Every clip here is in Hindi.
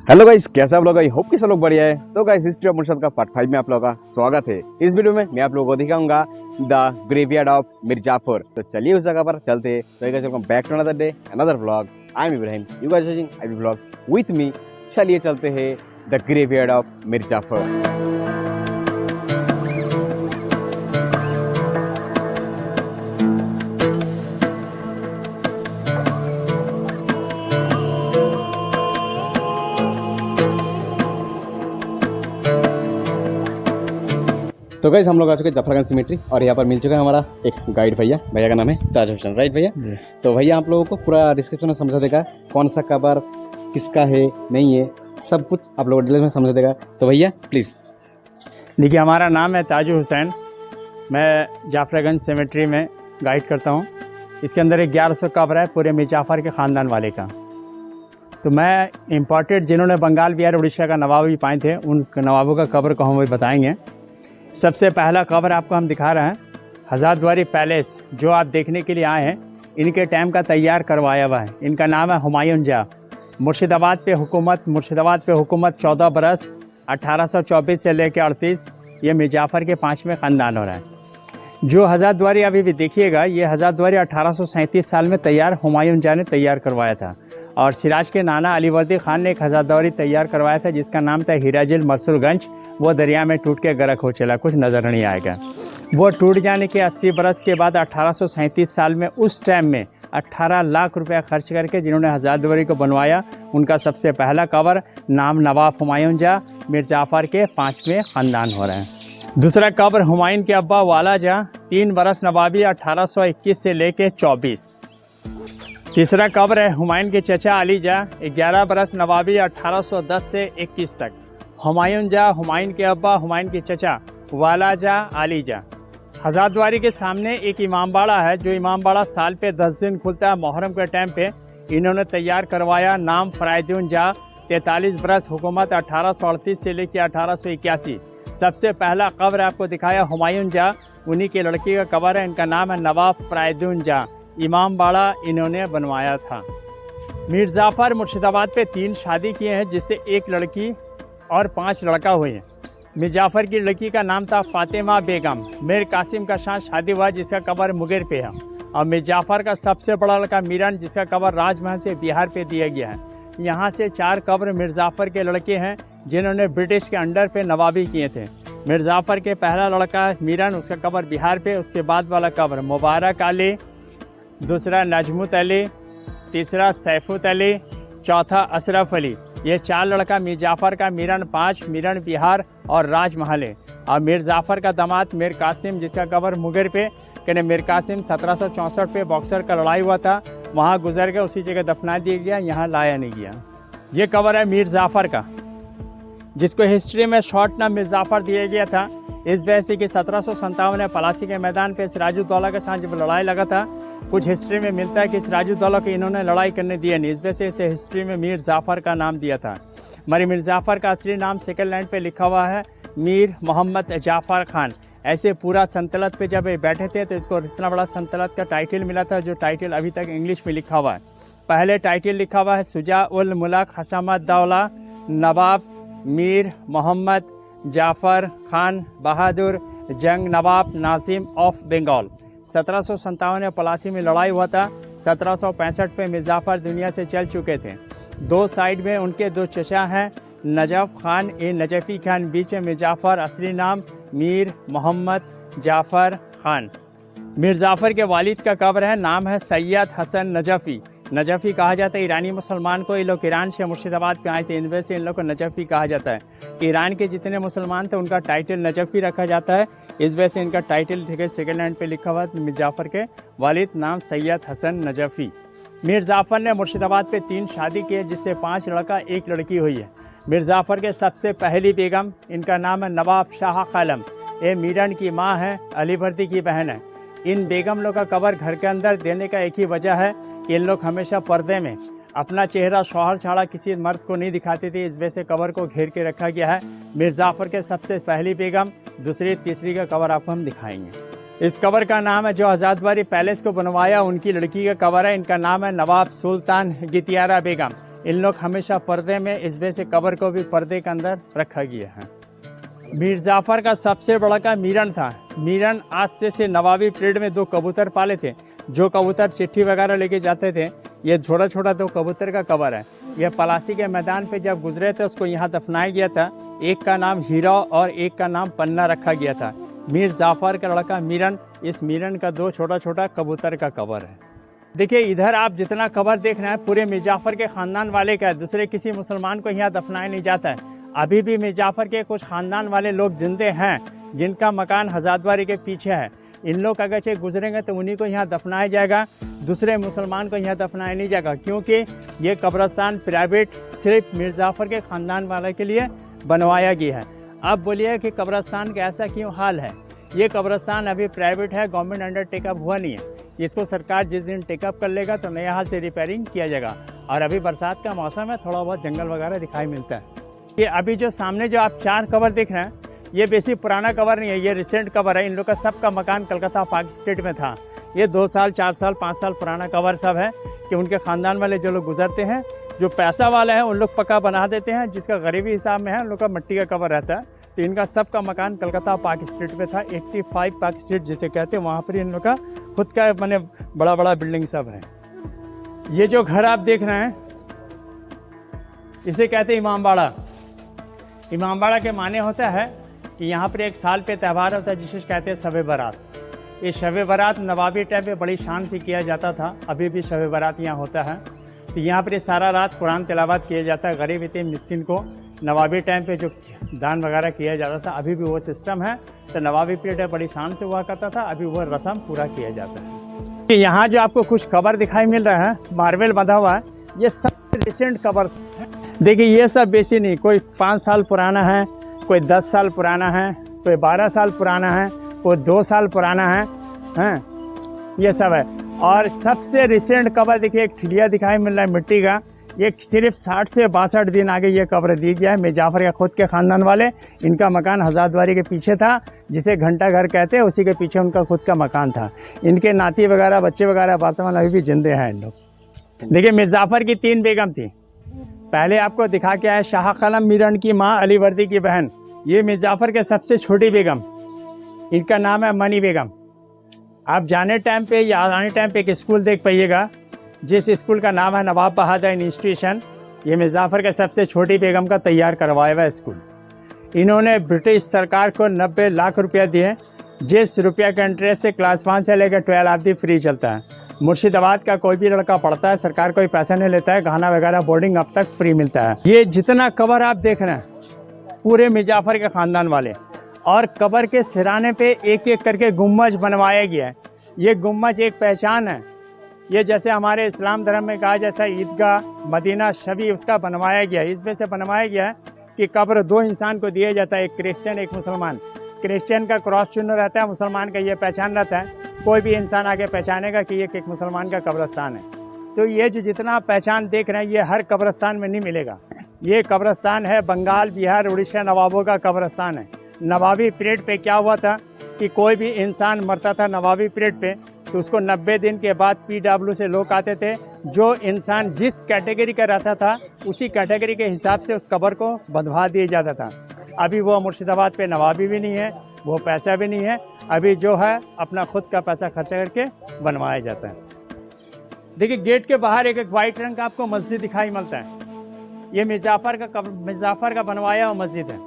हेलो गाइस, कैसे आप लोग? आई होप कि सब लोग बढ़िया है। तो गाइस, हिस्ट्री ऑफ मुर्शद का पार्ट 5 में आप लोगों का स्वागत है। इस वीडियो में मैं आप लोगों को दिखाऊंगा the graveyard of Mir Jafar. तो चलिए उस जगह पर चलते हैं। तो guys, welcome back to another day another vlog. I am Ibrahim, you guys watching I vlog with me. चलिए चलते हैं the graveyard of Mir Jafar. तो गाइस, हम लोग आ चुके हैं जफरगंज सिमेट्री और यहाँ पर मिल चुका है हमारा एक गाइड भैया का नाम है ताज हुसैन, राइट भैया? तो भैया आप लोगों को पूरा डिस्क्रिप्शन में समझा देगा कौन सा कबर किसका है नहीं है, सब कुछ आप लोगों को डिटेल में समझा देगा। तो भैया प्लीज़। देखिए, हमारा नाम है ताज हुसैन। मैं जाफरगंज सिमेट्री में गाइड करता हूँ। इसके अंदर 1100 कब्र है पूरे मीर जाफ़र के ख़ानदान वाले का। तो मैं इम्पोर्टेड जिन्होंने बंगाल बिहार उड़ीसा का नवाब भी पाए थे, उन नवाबों का कब्र को हम बताएंगे। सबसे पहला कब्र आपको हम दिखा रहे हैं हज़ारद्वारी पैलेस, जो आप देखने के लिए आए हैं। इनके टाइम का तैयार करवाया हुआ है। इनका नाम है हुमायूं जा। मुर्शिदाबाद पे हुकूमत 14 बरस 1824 से लेकर 38। ये मीर जाफ़र के 5वें ख़ानदान हो रहा है। जो हज़ारद्वारी अभी भी देखिएगा, ये हज़ारद्वारी 1837 साल में तैयार हुमायूं जा ने तैयार करवाया था। और सिराज के नाना अलीवर्दी ख़ान ने एक हज़ारद्वारी तैयार करवाया था जिसका नाम था हीराजिल मरसूलगंज। वो दरिया में टूट के गर्क हो चला, कुछ नज़र नहीं आएगा। वो टूट जाने के 80 बरस के बाद 1837 साल में उस टाइम में 18 लाख रुपया खर्च करके जिन्होंने हज़ारद्वारी को बनवाया, उनका सबसे पहला कब्र नाम नवाब हुमायूं जा, मीर जाफ़र के 5वें ख़ानदान हो रहे हैं। दूसरा कब्र हुमायूं के अब्बा वाला जा, 3 बरस नवाबी 1821 से लेके 24। तीसरा कब्र है हुमायूं के चचा अली जा, 11 बरस नवाबी 1810 से 21 तक। हुमायूं जा, हुमायूं के अब्बा, हुमायूं के चचा वाला जा, अली जा। हज़ारद्वारी के सामने एक इमामबाड़ा है, जो इमामबाड़ा साल पे 10 दिन खुलता है मुहर्रम के टाइम पे। इन्होंने तैयार करवाया, नाम फ़राइदुन जा, 43 बरस हुकूमत 1838 से लेकर 1881। सबसे पहला कब्र आपको दिखाया हुमायूं जा, उन्हीं के लड़की का कब्र है। इनका नाम है नवाब फ़राइदुन जा। इमामबाड़ा इन्होंने बनवाया था। मीर जाफ़र मुर्शिदाबाद पे 3 शादी किए हैं, जिससे 1 लड़की और 5 लड़का हुए हैं। मीर जाफ़र की लड़की का नाम था फ़ातिमा बेगम। मीर कासिम का साथ शादी हुआ, जिसका कब्र मुंगेर पे है। और मीर जाफ़र का सबसे बड़ा लड़का मीरन, जिसका कब्र राजमहल से बिहार पे दिया गया है। यहाँ से 4 कब्र मीर जाफ़र के लड़के हैं जिन्होंने ब्रिटिश के अंडर पे नवाबी किए थे। मीर जाफ़र के पहला लड़का मीरन, उसका कब्र बिहार पे। उसके बाद वाला कब्र मुबारक अली, दूसरा नजमुत अली, तीसरा सैफुत अली, चौथा अशरफ अली। ये 4 लड़का मीर जाफ़र का। मीरन 5, मीरन बिहार और राजमहल है। और मीर जाफ़र का दामाद मीर कासिम, जिसका कब्र मुंगेर पे। कहने मीर कासिम 1764 पे बॉक्सर का लड़ाई हुआ था, वहाँ गुजर गया, उसी जगह दफना दिया गया, यहाँ लाया नहीं गया। ये कब्र है मीर जाफ़र का, जिसको हिस्ट्री में शॉर्ट नाम मीर जाफ़र दिया गया था। इस वजह से कि 1757 में पलासी के मैदान पे सिराजुद्दौला के साथ जब लड़ाई लगा था, कुछ हिस्ट्री में मिलता है कि सिराजुद्दौला को इन्होंने लड़ाई करने दिया नहीं, इस वजह से इसे हिस्ट्री में मीर जाफ़र का नाम दिया था। हमारे मीर जाफ़र का असली नाम सेकंड लैंड पे लिखा हुआ है मीर मोहम्मद जाफ़र खान। ऐसे पूरा सल्तनत पे जब ये बैठे थे तो इसको इतना बड़ा सल्तनत का टाइटल मिला था, जो टाइटल अभी तक इंग्लिश में लिखा हुआ है। पहले टाइटल लिखा हुआ है सुजा उल मुल्क हसमत-दौला नवाब मीर मोहम्मद जाफ़र खान बहादुर जंग नवाब नाजिम ऑफ बंगाल। 1757 में पलासी में लड़ाई हुआ था। 1765 में मीर जाफ़र दुनिया से चल चुके थे। 2 साइड में उनके 2 चचा हैं, नजफ़ खान ए नजफ़ी खान, बीच में मीर जाफ़र। असली नाम मीर मोहम्मद जाफ़र खान। मीर जाफ़र के वालिद का कब्र है, नाम है सैयद हसन नजफ़ी। नजफ़ी कहा जाता है ईरानी मुसलमान को। ये लोग ईरान से मुर्शिदाबाद पे आए थे, इन वजह से इन लोग को नजफ़ी कहा जाता है। ईरान के जितने मुसलमान थे उनका टाइटल नजफ़ी रखा जाता है, इस वजह से इनका टाइटल सेकंड हैंड पे लिखा हुआ है मीर जाफ़र के वालिद नाम सैयद हसन नजफ़ी। मीर जाफ़र ने मुर्शिदाबाद पे 3 शादी की, जिससे 5 लड़का 1 लड़की हुई है। मीर जाफ़र के सबसे पहली बेगम, इनका नाम है नवाब शाह कलम। ये मीरन की माँ है, अलीवर्दी की बहन है। इन बेगम लोग का कब्र घर के अंदर देने का एक ही वजह है कि इन लोग हमेशा पर्दे में अपना चेहरा शौहर छाड़ा किसी मर्द को नहीं दिखाते थे, इस वजह से कब्र को घेर के रखा गया है। मीर जाफ़र के सबसे पहली बेगम, दूसरी तीसरी का कब्र आपको हम दिखाएंगे। इस कब्र का नाम है, जो हज़ारद्वारी पैलेस को बनवाया उनकी लड़की का कब्र है। इनका नाम है नवाब सुल्तान गितियारा बेगम। इन लोग हमेशा पर्दे में, इस वजह से कब्र को भी पर्दे के अंदर रखा गया है। मीर जाफ़र का सबसे बड़ा का मीरन था। मीरन आज से नवाबी पीरियड में 2 कबूतर पाले थे। जो कबूतर चिट्ठी वगैरह लेके जाते थे, ये छोटा छोटा 2 कबूतर का कब्र है। यह पलासी के मैदान पे जब गुजरे थे, उसको यहाँ दफनाया गया था। एक का नाम हीरा और एक का नाम पन्ना रखा गया था। मीर जाफ़र का लड़का मीरन, इस मीरन का 2 छोटा छोटा कबूतर का कब्र है। देखिए इधर आप जितना कब्र देख रहे हैं पूरे मीर जाफ़र के ख़ानदान वाले का है। दूसरे किसी मुसलमान को यहाँ दफनाया नहीं जाता है। अभी भी मीर जाफ़र के कुछ ख़ानदान वाले लोग जिंदे हैं, जिनका मकान हज़ारतवारी के पीछे है। इन लोग अगर से गुजरेंगे तो उन्हीं को यहाँ दफनाया जाएगा, दूसरे मुसलमान को यहाँ दफनाया नहीं जाएगा, क्योंकि ये कब्रस्तान प्राइवेट सिर्फ मीर जाफ़र के ख़ानदान वाले के लिए बनवाया गया है। अब बोलिए कि कब्रस्तान का ऐसा क्यों हाल है? ये कब्रस्तान अभी प्राइवेट है, गवर्नमेंट अंडर टेकअप हुआ नहीं है। इसको सरकार जिस दिन टेकअप कर लेगा तो नया हाल से रिपेयरिंग किया जाएगा। और अभी बरसात का मौसम है, थोड़ा बहुत जंगल वगैरह दिखाई मिलता है। ये अभी जो सामने जो आप 4 कब्र देख रहे हैं, ये बेसी पुराना कब्र नहीं है, ये रिसेंट कब्र है। इन लोग का सबका मकान कलकत्ता पाकिस्तान स्टेट में था। ये 2 साल 4 साल 5 साल पुराना कब्र सब है कि उनके ख़ानदान वाले जो लोग गुजरते हैं, जो पैसा वाले हैं उन लोग पक्का बना देते हैं, जिसका गरीबी हिसाब में है उन लोग का मिट्टी का कब्र रहता है। तो इनका सबका मकान कलकत्ता पाकिस्तान स्ट्रीट में था, 85 पाकिस्तान स्ट्रीट जिसे कहते हैं। वहाँ पर इन लोग का खुद का मैंने बड़ा बड़ा बिल्डिंग सब है। ये जो घर आप देख रहे हैं इसे कहते हैं इमामबाड़ा। इमामबाड़ा के माने होता है कि यहाँ पर एक साल पे त्यौहार होता है जिसे कहते हैं शब बारात। ये शब बारात नवाबी टाइम पे बड़ी शान से किया जाता था। अभी भी शब बारात यहाँ होता है। तो यहाँ पर सारा रात कुरान तिलावत किया जाता है। गरीब यतीम मिस्किन को नवाबी टाइम पे जो दान वगैरह किया जाता था, अभी भी वो सिस्टम है। तो नवाबी पीरियड बड़ी शान से हुआ करता था, अभी वो रस्म पूरा किया जाता है। यहाँ जो आपको कुछ कब्र दिखाई मिल रहा है, मार्बल बंधा हुआ है, ये सब रिसेंट कब्र है। देखिए ये सब बेसी नहीं, कोई 5 साल पुराना है, कोई 10 साल पुराना है, कोई 12 साल पुराना है, कोई 2 साल पुराना है, हैं ये सब है। और सबसे रिसेंट कब्र देखिए, एक ठिलिया दिखाई मिल रहा है मिट्टी का। ये सिर्फ 60 से 62 दिन आगे ये कब्र दी गया है। मीर जाफ़र के खुद के ख़ानदान वाले, इनका मकान हज़ारतवारी के पीछे था, जिसे घंटा घर कहते हैं, उसी के पीछे उनका खुद का मकान था। इनके नाती वगैरह बच्चे वगैरह वर्तमान अभी भी जिंदे हैं इन लोग। देखिए मीर जाफ़र की 3 बेगम थी। पहले आपको दिखा के आया शाह कलम मीरन की माँ अली वर्दी की बहन, ये मीर जाफ़र के सबसे छोटी बेगम, इनका नाम है मनी बेगम। आप जाने टाइम पे या आने टाइम पे एक स्कूल देख पाइएगा, जिस स्कूल का नाम है नवाब बहादुर इंस्टीट्यूशन। ये मीर जाफ़र के सबसे छोटी बेगम का तैयार करवाया हुआ स्कूल। इन्होंने ब्रिटिश सरकार को 90 लाख रुपया दिए, जिस रुपया के इंटरेस्ट से क्लास 5 से लेकर 12 अवधि फ्री चलता है। मुर्शिदाबाद का कोई भी लड़का पढ़ता है, सरकार कोई पैसा नहीं लेता है, खाना वगैरह बोर्डिंग अब तक फ्री मिलता है। ये जितना कब्र आप देख रहे हैं पूरे मीर जाफ़र के ख़ानदान वाले, और कब्र के सिराने पे एक एक करके गुम्बज बनवाया गया है। ये गुम्बज एक पहचान है। ये जैसे हमारे इस्लाम धर्म में कहा जैसा ईदगाह मदीना शबी उसका बनवाया गया है। इस वजह से बनवाया गया है कि कब्र 2 इंसान को दिया जाता है, एक क्रिश्चियन एक मुसलमान। क्रिश्चियन का क्रॉस चिन्ह रहता है, मुसलमान का ये पहचान रहता है। कोई भी इंसान आगे पहचानेगा कि ये एक मुसलमान का कब्रस्तान है। तो ये जो जितना आप पहचान देख रहे हैं ये हर कब्रस्तान में नहीं मिलेगा। ये कब्रस्तान है बंगाल बिहार उड़ीसा नवाबों का कब्रस्तान है। नवाबी पीरियड पे क्या हुआ था कि कोई भी इंसान मरता था नवाबी पीरियड पे, तो उसको 90 दिन के बाद PW से लोग आते थे। जो इंसान जिस कैटेगरी का रहता था उसी कैटेगरी के हिसाब से उस कब्र को बंधवा दिया जाता था। अभी वो मुर्शिदाबाद पे नवाबी भी नहीं है, वो पैसा भी नहीं है। अभी जो है अपना खुद का पैसा खर्चा करके बनवाया जाता है। देखिए गेट के बाहर एक वाइट रंग का आपको मस्जिद दिखाई मिलता है। ये मीर जाफ़र का बनवाया हुआ मस्जिद है।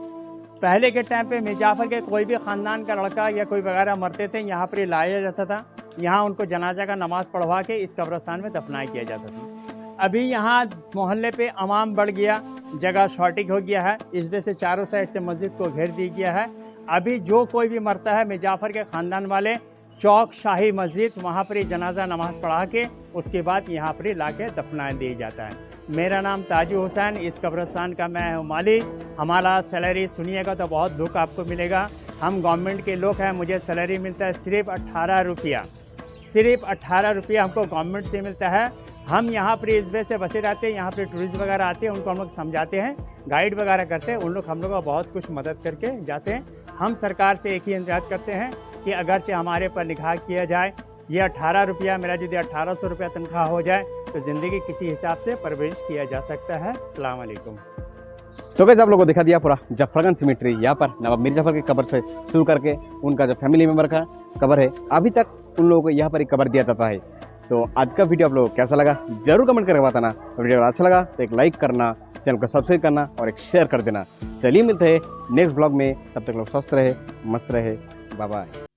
पहले के टाइम पे मीर जाफ़र के कोई भी ख़ानदान का लड़का या कोई वगैरह मरते थे, यहाँ पर लाया जाता था। यहाँ उनको जनाजा का नमाज पढ़वा के इस कब्रस्तान में दफनाया किया जाता था। अभी यहाँ मोहल्ले पे अवाम बढ़ गया, जगह शॉर्टेज हो गया है, इस वजह से चारों साइड से मस्जिद को घेर दिया गया है। अभी जो कोई भी मरता है मीर जाफ़र के ख़ानदान वाले चौक शाही मस्जिद, वहाँ पर ही जनाजा नमाज पढ़ा के उसके बाद यहाँ पर ही ला के दफना दिया जाता है। मेरा नाम ताजू हुसैन, इस कब्रस्तान का मैं हूँ माली। हमारा सैलरी सुनिएगा तो बहुत दुख आपको मिलेगा। हम गवर्नमेंट के लोग हैं, मुझे सैलरी मिलता है सिर्फ 18 रुपया। सिर्फ 18 रुपया हमको गवर्नमेंट से मिलता है। हम यहाँ पर इस वजह से बसे रहते हैं, यहाँ पर टूरिस्ट वगैरह आते हैं, उनको हम लोग समझाते हैं, गाइड वगैरह करते हैं, उन लोग हम लोग का बहुत कुछ मदद करके जाते हैं। हम सरकार से एक ही इंतजार करते हैं कि अगरचे हमारे पर निगाह किया जाए, ये 18 रुपया मेरा यदि 1800 रुपया तनख्वाह हो जाए तो ज़िंदगी किसी हिसाब से परवरिश किया जा सकता है। अस्सलाम वालेकुम। तो कैसे आप लोगों को दिखा दिया पूरा जफरगंज सिमेट्री, यहाँ पर नवाब मीर जाफर की कब्र से शुरू करके उनका जो फैमिली मेंबर का कब्र है, अभी तक उन लोगों को यहाँ पर एक कब्र दिया जाता है। तो आज का वीडियो आप लोगों को कैसा लगा जरूर कमेंट करके बताना। वीडियो अगर अच्छा लगा तो एक लाइक करना, चैनल को सब्सक्राइब करना और एक शेयर कर देना। चलिए मिलते हैं नेक्स्ट ब्लॉग में, तब तक लोग स्वस्थ रहे, मस्त रहे, बाय बाय।